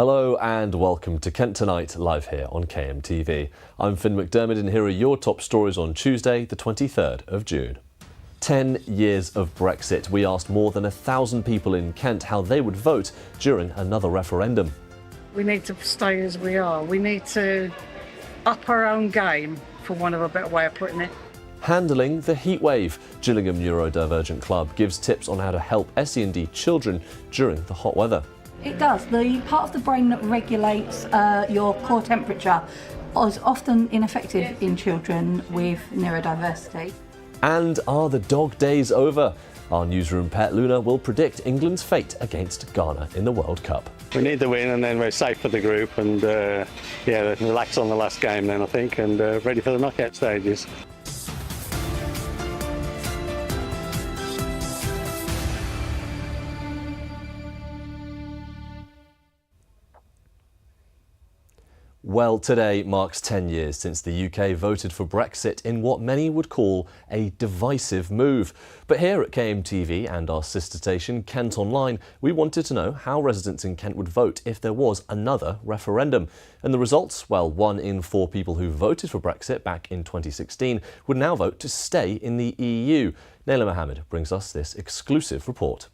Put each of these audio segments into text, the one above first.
Hello and welcome to Kent Tonight, live here on KMTV. I'm Finn McDermott and here are your top stories on Tuesday, the 23rd of June. 10 years of Brexit. We asked more than 1,000 people in Kent how they would vote during another referendum. We need to stay as we are. We need to up our own game, for want of a better way of putting it. Handling the heatwave. Gillingham Neurodivergent Club gives tips on how to help SEND children during the hot weather. It does. The part of the brain that regulates your core temperature is often ineffective in children with neurodiversity. And are the dog days over? Our newsroom pet Luna will predict England's fate against Ghana in the World Cup. We need the win and then we're safe for the group and relax on the last game then I think and ready for the knockout stages. Well, today marks 10 years since the UK voted for Brexit in what many would call a divisive move. But here at KMTV and our sister station, Kent Online, we wanted to know how residents in Kent would vote if there was another referendum. And the results? Well, 1 in 4 people who voted for Brexit back in 2016 would now vote to stay in the EU. Naila Mohammed brings us this exclusive report.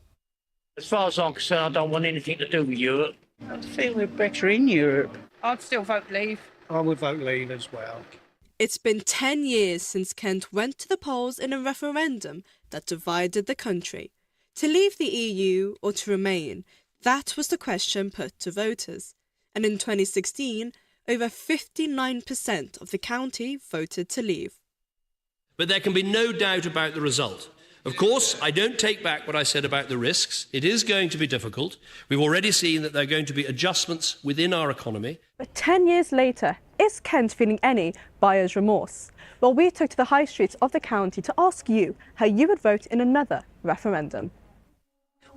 As far as I'm concerned, I don't want anything to do with Europe. I feel we're better in Europe. I'd still vote leave. I would vote leave as well. It's been 10 years since Kent went to the polls in a referendum that divided the country. To leave the EU or to remain, that was the question put to voters. And in 2016, over 59% of the county voted to leave. But there can be no doubt about the result. Of course, I don't take back what I said about the risks. It is going to be difficult. We've already seen that there are going to be adjustments within our economy. But 10 years later, is Kent feeling any buyer's remorse? Well, we took to the high streets of the county to ask you how you would vote in another referendum.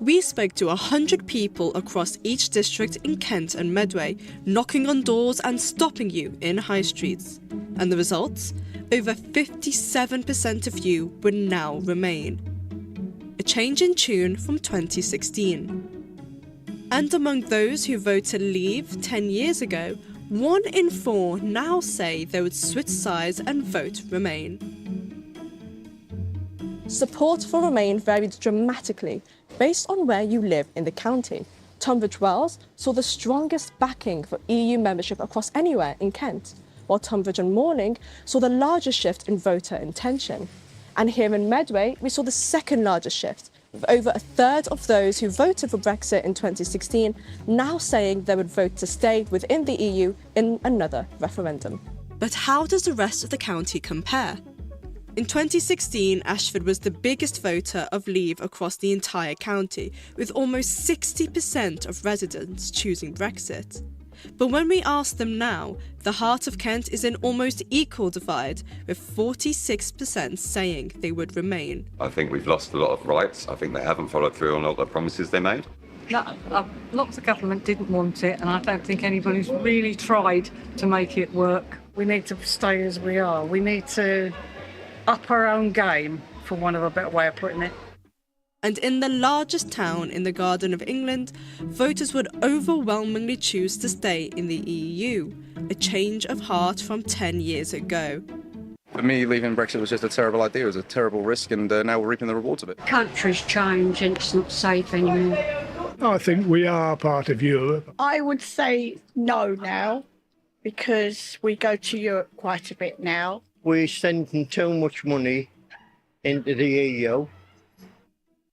We spoke to 100 people across each district in Kent and Medway, knocking on doors and stopping you in high streets. And the results? Over 57% of you would now remain. A change in tune from 2016. And among those who voted leave 10 years ago, 1 in 4 now say they would switch sides and vote remain. Support for Remain varied dramatically based on where you live in the county. Tunbridge Wells saw the strongest backing for EU membership across anywhere in Kent, while Tunbridge and Morling saw the largest shift in voter intention. And here in Medway, we saw the second largest shift, with over a third of those who voted for Brexit in 2016 now saying they would vote to stay within the EU in another referendum. But how does the rest of the county compare? In 2016, Ashford was the biggest voter of leave across the entire county, with almost 60% of residents choosing Brexit. But when we ask them now, the heart of Kent is in almost equal divide, with 46% saying they would remain. I think we've lost a lot of rights. I think they haven't followed through on all the promises they made. No, lots of government didn't want it, and I don't think anybody's really tried to make it work. We need to stay as we are. We need to up our own game, for want of a better way of putting it. And in the largest town in the Garden of England, voters would overwhelmingly choose to stay in the EU, a change of heart from 10 years ago. For me, leaving Brexit was just a terrible idea. It was a terrible risk, and now we're reaping the rewards of it. Countries change and it's not safe anymore. I think we are part of Europe. I would say no now, because we go to Europe quite a bit now. We're sending too much money into the EU.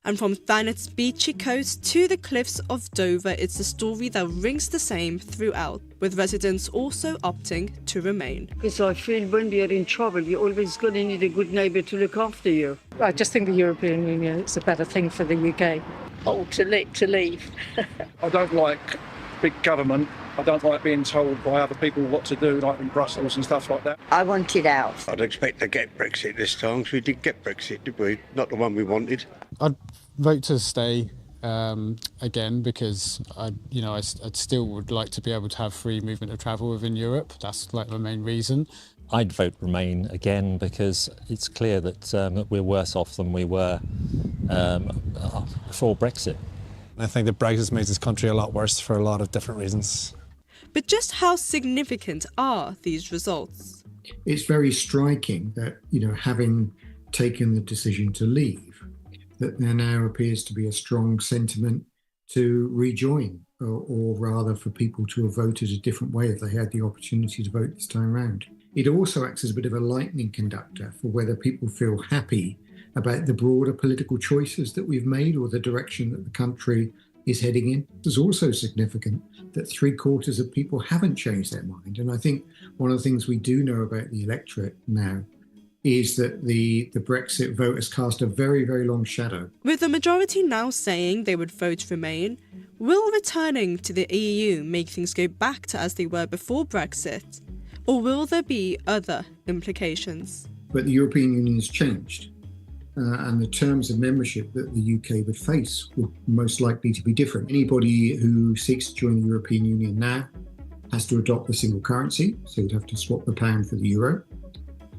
And from Thanet's beachy coast to the cliffs of Dover, it's a story that rings the same throughout, with residents also opting to remain. Because I feel when we are in trouble, you're always going to need a good neighbour to look after you. I just think the European Union is a better thing for the UK. Oh, to leave. I don't like big government. I don't like being told by other people what to do, like in Brussels and stuff like that. I want it out. I'd expect to get Brexit this time, because we did get Brexit, did we? Not the one we wanted. I'd vote to stay again, because I still would like to be able to have free movement of travel within Europe. That's like the main reason. I'd vote Remain again, because it's clear that we're worse off than we were before Brexit. I think that Brexit makes this country a lot worse for a lot of different reasons. But just how significant are these results? It's very striking that, having taken the decision to leave, that there now appears to be a strong sentiment to rejoin, or rather for people to have voted a different way if they had the opportunity to vote this time round. It also acts as a bit of a lightning conductor for whether people feel happy about the broader political choices that we've made or the direction that the country is heading in. It's also significant that 3/4 of people haven't changed their mind. And I think one of the things we do know about the electorate now is that the Brexit vote has cast a very, very long shadow. With the majority now saying they would vote Remain, will returning to the EU make things go back to as they were before Brexit? Or will there be other implications? But the European Union has changed. And the terms of membership that the UK would face would most likely to be different. Anybody who seeks to join the European Union now has to adopt the single currency, so you'd have to swap the pound for the euro.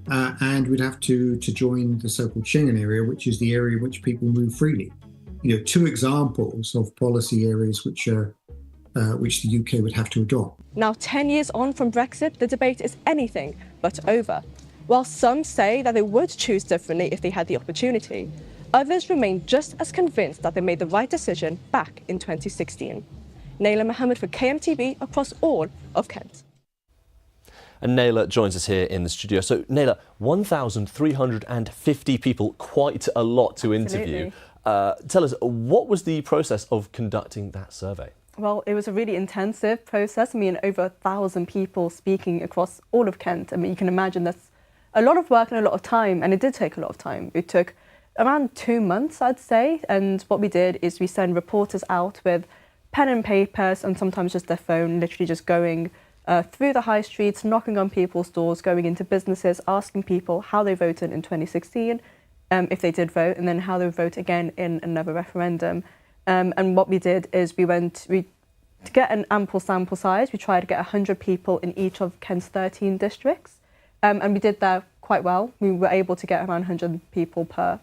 And we'd have to join the so-called Schengen area, which is the area in which people move freely. Two examples of policy areas which the UK would have to adopt. Now, 10 years on from Brexit, the debate is anything but over. While some say that they would choose differently if they had the opportunity, others remain just as convinced that they made the right decision back in 2016. Naila Mohammed for KMTV across all of Kent. And Naila joins us here in the studio. So, Naila, 1,350 people, quite a lot to interview. Tell us, what was the process of conducting that survey? Well, it was a really intensive process. Over 1,000 people speaking across all of Kent. You can imagine that's a lot of work and a lot of time, and it did take a lot of time. It took around 2 months, I'd say, and what we did is we sent reporters out with pen and papers and sometimes just their phone, literally just going through the high streets, knocking on people's doors, going into businesses, asking people how they voted in 2016, if they did vote, and then how they would vote again in another referendum. And what we did is to get an ample sample size, we tried to get 100 people in each of Kent's 13 districts. And we did that quite well. We were able to get around 100 people per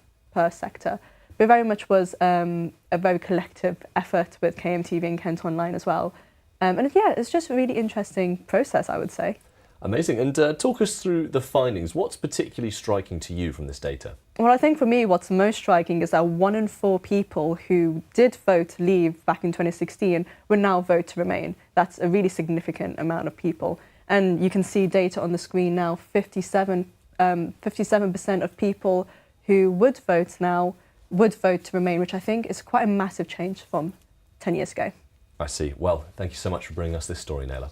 sector. But it very much was a very collective effort with KMTV and Kent Online as well. And yeah, it's just a really interesting process, I would say. Amazing. And talk us through the findings. What's particularly striking to you from this data? Well, I think for me, what's most striking is that 1 in 4 people who did vote Leave back in 2016 would now vote to Remain. That's a really significant amount of people. And you can see data on the screen now, 57% of people who would vote now would vote to Remain, which I think is quite a massive change from 10 years ago. I see. Well, thank you so much for bringing us this story, Naila.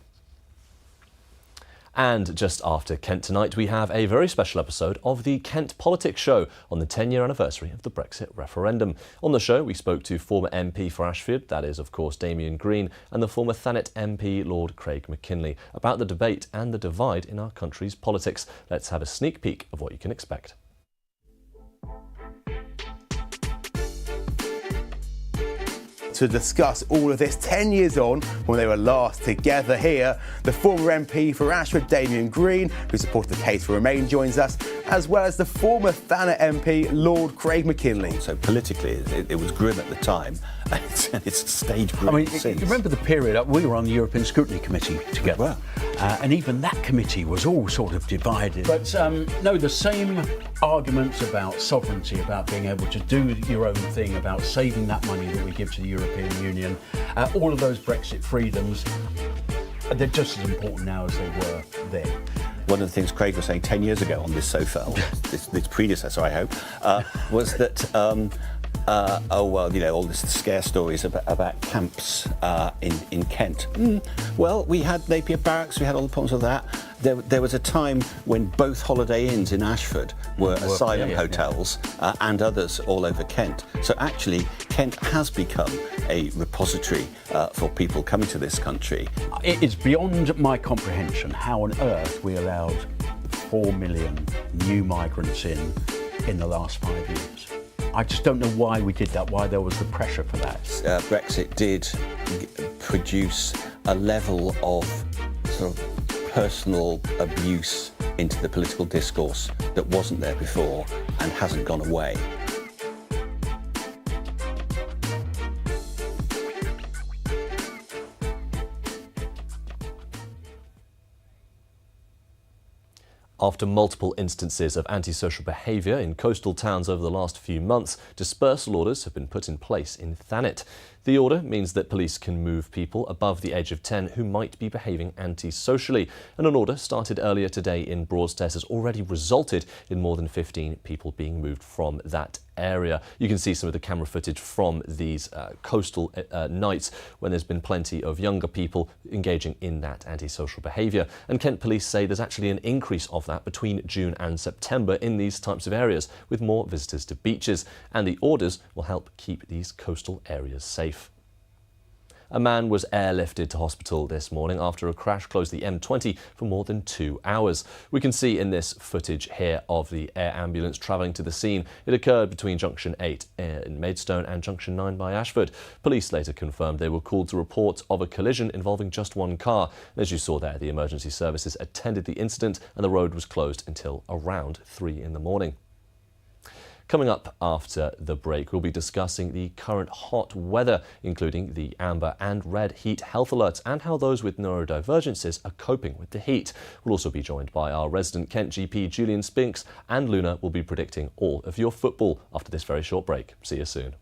And just after Kent Tonight, we have a very special episode of the Kent Politics Show on the 10-year anniversary of the Brexit referendum. On the show, we spoke to former MP for Ashford, that is, of course, Damien Green, and the former Thanet MP, Lord Craig McKinley, about the debate and the divide in our country's politics. Let's have a sneak peek of what you can expect. To discuss all of this 10 years on when they were last together here, the former MP for Ashford, Damien Green, who supported the case for Remain, joins us, as well as the former Thanet MP, Lord Craig McKinley. So politically, it was grim at the time, and it's stayed grim since. Remember the period, we were on the European Scrutiny Committee together, and even that committee was all sort of divided. But no, the same arguments about sovereignty, about being able to do your own thing, about saving that money that we give to the European Union, all of those Brexit freedoms, they're just as important now as they were then. One of the things Craig was saying 10 years ago on this sofa, or this predecessor, I hope, was that, all this scare stories about camps in Kent. Well, we had Napier Barracks, we had all the problems with that. There was a time when both Holiday Inns in Ashford were asylum hotels and others all over Kent. So actually, Kent has become a repository for people coming to this country. It's beyond my comprehension how on earth we allowed 4 million new migrants in the last 5 years. I just don't know why we did that, why there was the pressure for that. Brexit did produce a level of sort of personal abuse into the political discourse that wasn't there before and hasn't gone away. After multiple instances of antisocial behaviour in coastal towns over the last few months, dispersal orders have been put in place in Thanet. The order means that police can move people above the age of 10 who might be behaving antisocially. And an order started earlier today in Broadstairs has already resulted in more than 15 people being moved from that area. You can see some of the camera footage from these coastal nights when there's been plenty of younger people engaging in that antisocial behaviour. And Kent Police say there's actually an increase of that between June and September in these types of areas, with more visitors to beaches. And the orders will help keep these coastal areas safe. A man was airlifted to hospital this morning after a crash closed the M20 for more than 2 hours. We can see in this footage here of the air ambulance travelling to the scene. It occurred between Junction 8 in Maidstone and Junction 9 by Ashford. Police later confirmed they were called to report of a collision involving just one car. As you saw there, the emergency services attended the incident and the road was closed until around 3 in the morning. Coming up after the break, we'll be discussing the current hot weather, including the amber and red heat health alerts and how those with neurodivergences are coping with the heat. We'll also be joined by our resident Kent GP, Julian Spinks, and Luna will be predicting all of your football after this very short break. See you soon.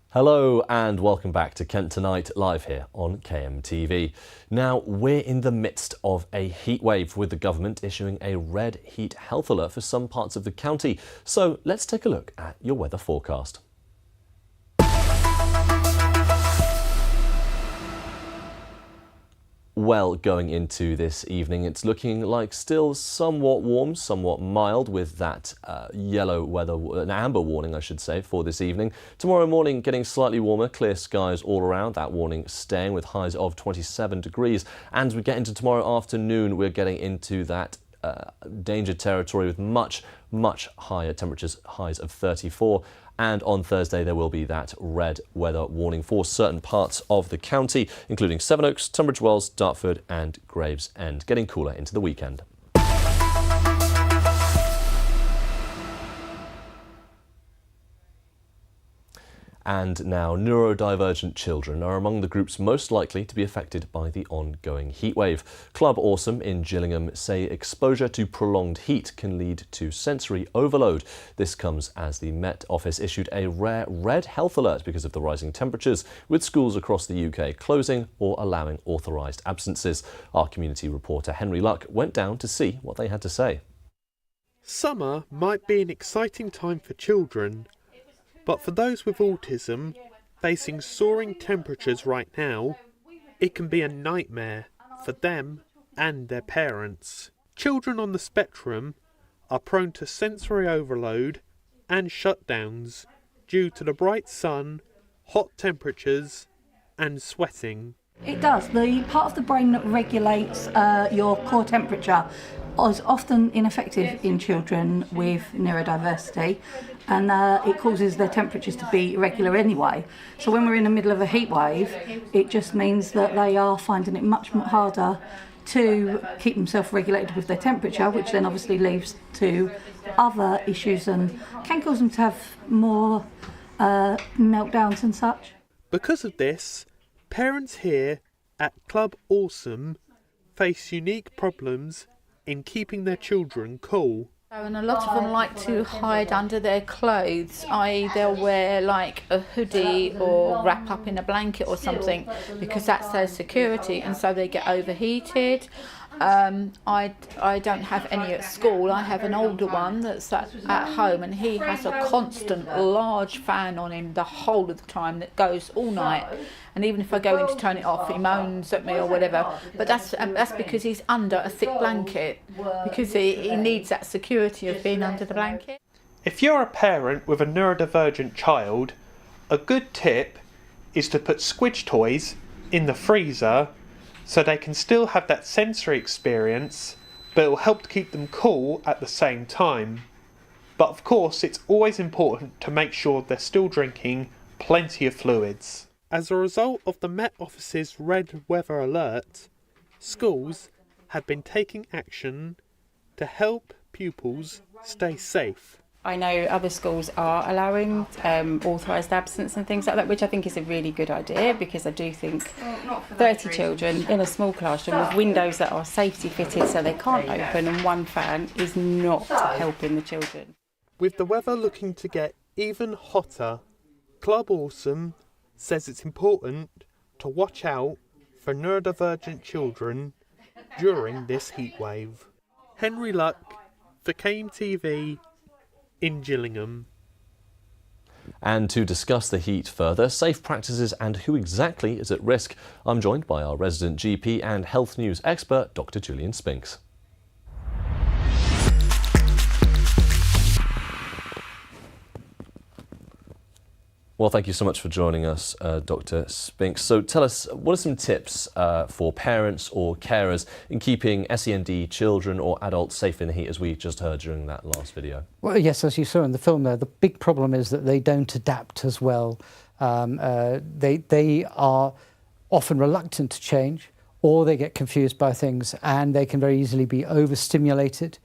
Hello and welcome back to Kent Tonight, live here on KMTV. Now, we're in the midst of a heatwave with the government issuing a red heat health alert for some parts of the county. So let's take a look at your weather forecast. Well, going into this evening, it's looking like still somewhat warm, somewhat mild, with that yellow weather, an amber warning, I should say, for this evening. Tomorrow morning, getting slightly warmer, clear skies all around. That warning staying with highs of 27 degrees. And as we get into tomorrow afternoon, we're getting into that danger territory with much higher temperatures, highs of 34. And on Thursday, there will be that red weather warning for certain parts of the county, including Sevenoaks, Tunbridge Wells, Dartford and Gravesend, getting cooler into the weekend. And now, neurodivergent children are among the groups most likely to be affected by the ongoing heatwave. Club Awesome in Gillingham say exposure to prolonged heat can lead to sensory overload. This comes as the Met Office issued a rare red health alert because of the rising temperatures, with schools across the UK closing or allowing authorised absences. Our community reporter Henry Luck went down to see what they had to say. Summer might be an exciting time for children, but for those with autism facing soaring temperatures right now, it can be a nightmare for them and their parents. Children on the spectrum are prone to sensory overload and shutdowns due to the bright sun, hot temperatures and sweating. It does. The part of the brain that regulates your core temperature is often ineffective in children with neurodiversity, and it causes their temperatures to be irregular anyway. So when we're in the middle of a heat wave, it just means that they are finding it much harder to keep themselves regulated with their temperature, which then obviously leads to other issues and can cause them to have more meltdowns and such. Because of this, parents here at Club Awesome face unique problems in keeping their children cool. And a lot of them like to hide under their clothes, i.e. they'll wear like a hoodie or wrap up in a blanket or something because that's their security, and so they get overheated. I don't have any at school. I have an older one that's at home, and he has a constant large fan on him the whole of the time that goes all night. And even if I go in to turn it off, he moans at me or whatever. But that's because he's under a thick blanket, because he needs that security of being under the blanket. If you're a parent with a neurodivergent child, a good tip is to put squidge toys in the freezer so they can still have that sensory experience, but it will help to keep them cool at the same time. But of course, it's always important to make sure they're still drinking plenty of fluids. As a result of the Met Office's red weather alert, schools have been taking action to help pupils stay safe. I know other schools are allowing authorised absence and things like that, which I think is a really good idea, because I do think 30 children in a small classroom with windows that are safety fitted so they can't open and one fan is not helping the children. With the weather looking to get even hotter, Club Awesome says it's important to watch out for neurodivergent children during this heatwave. Henry Luck for KMTV in Gillingham. And to discuss the heat further, safe practices and who exactly is at risk, I'm joined by our resident GP and health news expert, Dr. Julian Spinks. Well, thank you so much for joining us, Dr. Spinks. So tell us, what are some tips for parents or carers in keeping SEND children or adults safe in the heat, as we just heard during that last video? Well, yes, as you saw in the film there, the big problem is that they don't adapt as well. They are often reluctant to change, or they get confused by things, and they can very easily be overstimulated.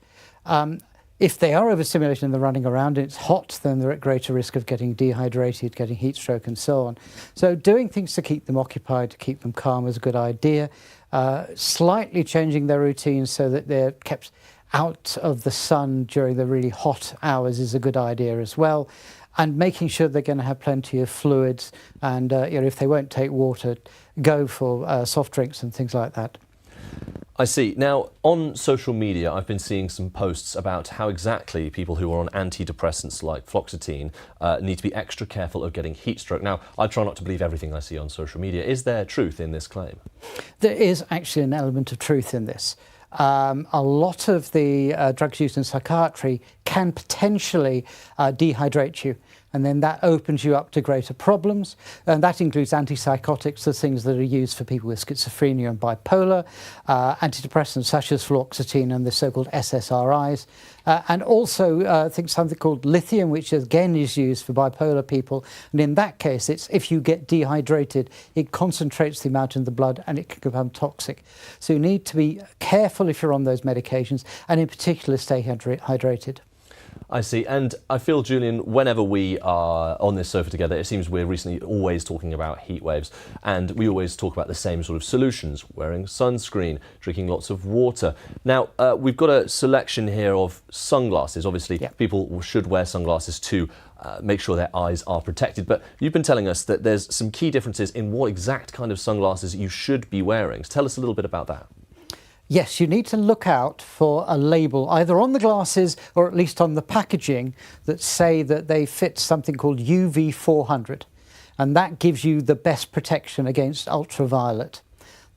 If they are overstimulated and they're running around and it's hot, then they're at greater risk of getting dehydrated, getting heat stroke and so on. So doing things to keep them occupied, to keep them calm is a good idea. Slightly changing their routines so that they're kept out of the sun during the really hot hours is a good idea as well. And making sure they're going to have plenty of fluids, and if they won't take water, go for soft drinks and things like that. I see. Now, on social media, I've been seeing some posts about how exactly people who are on antidepressants like fluoxetine need to be extra careful of getting heat stroke. Now, I try not to believe everything I see on social media. Is there truth in this claim? There is actually an element of truth in this. A lot of the drugs used in psychiatry can potentially dehydrate you, and then that opens you up to greater problems. And that includes antipsychotics, the things that are used for people with schizophrenia and bipolar, antidepressants such as fluoxetine and the so-called SSRIs, and also I think something called lithium, which again is used for bipolar people. And in that case, it's if you get dehydrated, it concentrates the amount in the blood and it can become toxic. So you need to be careful if you're on those medications, and in particular stay hydrated. I see. And I feel, Julian, whenever we are on this sofa together, it seems we're recently always talking about heat waves, and we always talk about the same sort of solutions: wearing sunscreen, drinking lots of water. Now, we've got a selection here of sunglasses. Obviously, people should wear sunglasses to make sure their eyes are protected. But you've been telling us that there's some key differences in what exact kind of sunglasses you should be wearing. So tell us a little bit about that. Yes, you need to look out for a label, either on the glasses or at least on the packaging, that say that they fit something called UV 400. And that gives you the best protection against ultraviolet.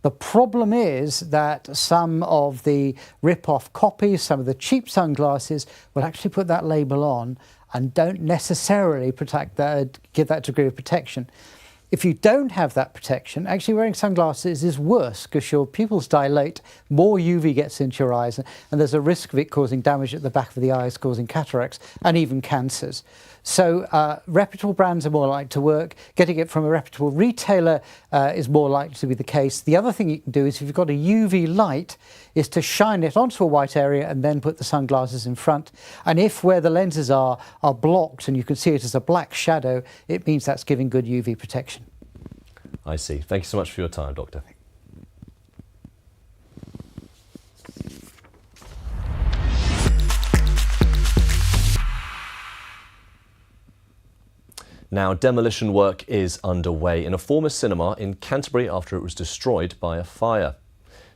The problem is that some of the rip-off copies, some of the cheap sunglasses, will actually put that label on and don't necessarily give that degree of protection. If you don't have that protection, actually wearing sunglasses is worse because your pupils dilate, more UV gets into your eyes, and there's a risk of it causing damage at the back of the eyes, causing cataracts and even cancers. So reputable brands are more likely to work. Getting it from a reputable retailer is more likely to be the case. The other thing you can do is, if you've got a UV light, is to shine it onto a white area and then put the sunglasses in front. And if where the lenses are blocked and you can see it as a black shadow, it means that's giving good UV protection. I see. Thank you so much for your time, Doctor. Now, demolition work is underway in a former cinema in Canterbury after it was destroyed by a fire.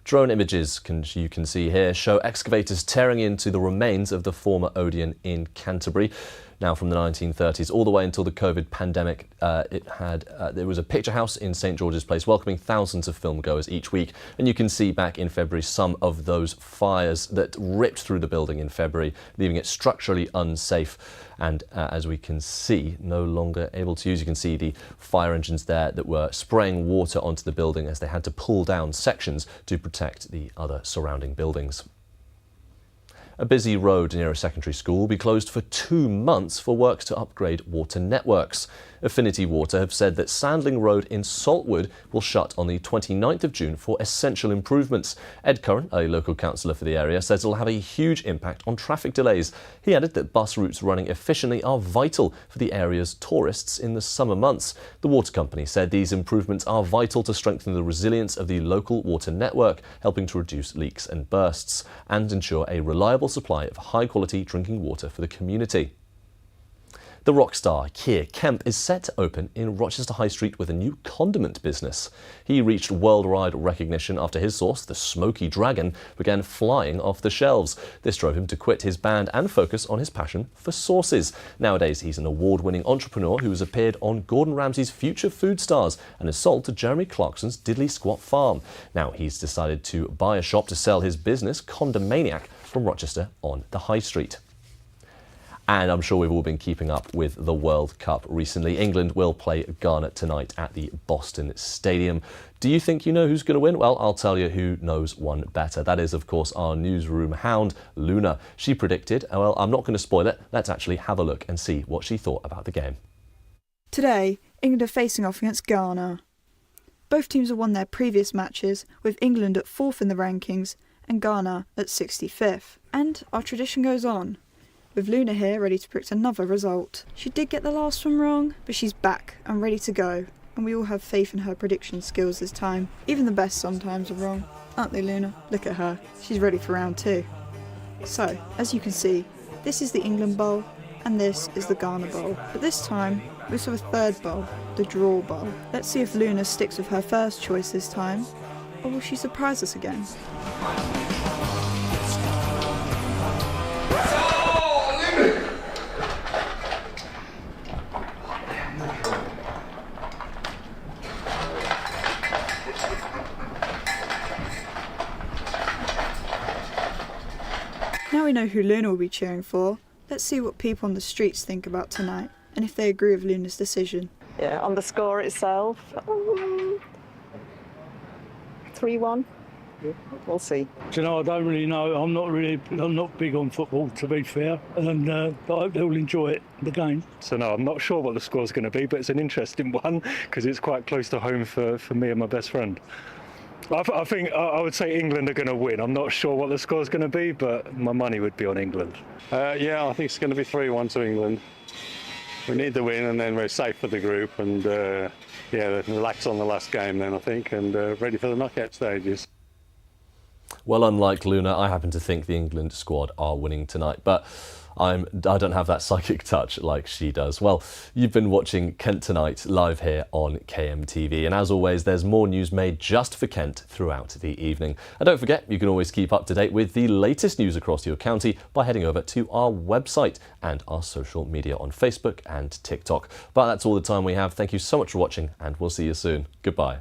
Drone images you can see here show excavators tearing into the remains of the former Odeon in Canterbury. Now, from the 1930s all the way until the COVID pandemic, there was a picture house in St George's Place welcoming thousands of filmgoers each week. And you can see back in February some of those fires that ripped through the building in February, leaving it structurally unsafe. And as we can see, no longer able to use. You can see the fire engines there that were spraying water onto the building as they had to pull down sections to protect the other surrounding buildings. A busy road near a secondary school will be closed for 2 months for works to upgrade water networks. Affinity Water have said that Sandling Road in Saltwood will shut on the 29th of June for essential improvements. Ed Curran, a local councillor for the area, says it will have a huge impact on traffic delays. He added that bus routes running efficiently are vital for the area's tourists in the summer months. The water company said these improvements are vital to strengthen the resilience of the local water network, helping to reduce leaks and bursts and ensure a reliable supply of high-quality drinking water for the community. The rock star Keir Kemp is set to open in Rochester High Street with a new condiment business. He reached worldwide recognition after his sauce, the Smoky Dragon, began flying off the shelves. This drove him to quit his band and focus on his passion for sauces. Nowadays, he's an award-winning entrepreneur who has appeared on Gordon Ramsay's Future Food Stars and has sold to Jeremy Clarkson's Diddley Squat Farm. Now he's decided to buy a shop to sell his business, Condomaniac, from Rochester on the High Street. And I'm sure we've all been keeping up with the World Cup recently. England will play Ghana tonight at the Boston Stadium. Do you think you know who's going to win? Well, I'll tell you who knows one better. That is, of course, our newsroom hound, Luna. She predicted, well, I'm not going to spoil it. Let's actually have a look and see what she thought about the game. Today, England are facing off against Ghana. Both teams have won their previous matches, with England at 4th in the rankings and Ghana at 65th. And our tradition goes on, with Luna here ready to predict another result. She did get the last one wrong, but she's back and ready to go, and we all have faith in her prediction skills this time. Even the best sometimes are wrong, aren't they, Luna? Look at her, she's ready for round 2. So, as you can see, this is the England Bowl, and this is the Ghana Bowl. But this time, we also have a third bowl, the Draw Bowl. Let's see if Luna sticks with her first choice this time, Or will she surprise us again? Now we know who Luna will be cheering for, let's see what people on the streets think about tonight, and if they agree with Luna's decision. Yeah, on the score itself, 3-1. We'll see. Do you know, I don't really know. I'm not big on football, to be fair, and I hope they'll enjoy it, the game. So no, I'm not sure what the score's going to be, but it's an interesting one because it's quite close to home for me and my best friend. I think I would say England are going to win. I'm not sure what the score's going to be, but my money would be on England. Yeah, I think it's going to be 3-1 to England. We need the win, and then we're safe for the group, and yeah, relax on the last game then, I think, and ready for the knockout stages. Well, unlike Luna, I happen to think the England squad are winning tonight, but I don't have that psychic touch like she does. Well, you've been watching Kent Tonight live here on KMTV, and as always, there's more news made just for Kent throughout the evening. And don't forget, you can always keep up to date with the latest news across your county by heading over to our website and our social media on Facebook and TikTok. But that's all the time we have. Thank you so much for watching, and we'll see you soon. Goodbye.